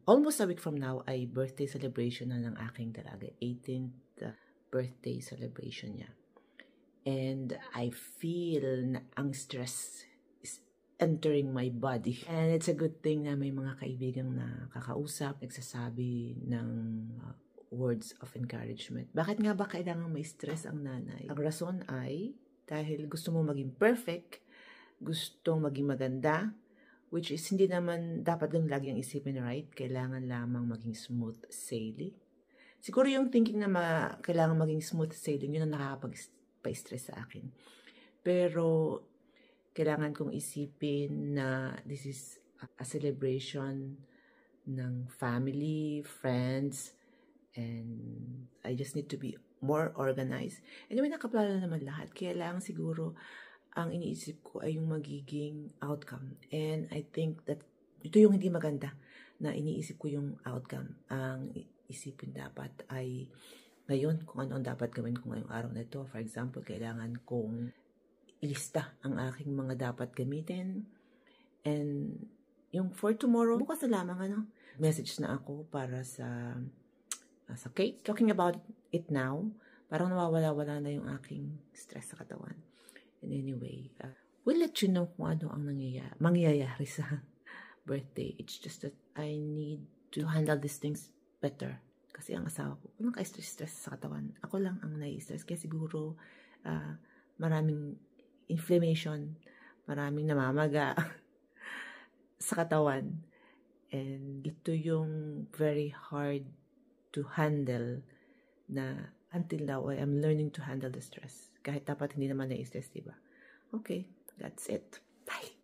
almost a week from now ay birthday celebration na ng aking dalaga. 18th birthday celebration niya. And I feel na ang stress is entering my body. And it's a good thing na may mga kaibigang nakakausap, nagsasabi ng words of encouragement. Bakit nga ba kailangan may stress ang nanay? Ang rason ay dahil gusto mo maging perfect, gustong maging maganda, which is hindi naman dapat lang lagi ang isipin, right? Kailangan lamang maging smooth sailing. Siguro yung thinking na kailangan maging smooth sailing, yun ang nakakapag-stress sa akin. Pero kailangan kong isipin na this is a celebration ng family, friends, and I just need to be more organized. Anyway, nakaplano naman lahat. Kaya lang siguro ang iniisip ko ay yung magiging outcome. And I think that ito yung hindi maganda na iniisip ko yung outcome. Ang isipin dapat ay ngayon kung ano ang dapat gawin ko ngayong araw na ito. For example, kailangan kong ilista ang aking mga dapat gamitin. And yung for tomorrow, bukas na lamang message na ako para sa cake. Talking about it now, parang nawawala-wala na yung aking stress sa katawan. And anyway, we'll let you know kung ano ang mangyayari sa birthday. It's just that I need to handle these things better. Kasi ang asawa ko, walang ka-stress sa katawan. Ako lang ang nai-stress. Kaya siguro, maraming inflammation, maraming namamaga sa katawan. And ito yung very hard to handle na until now, I am learning to handle the stress. Kahit dapat hindi naman na-stress, diba? Okay, that's it. Bye!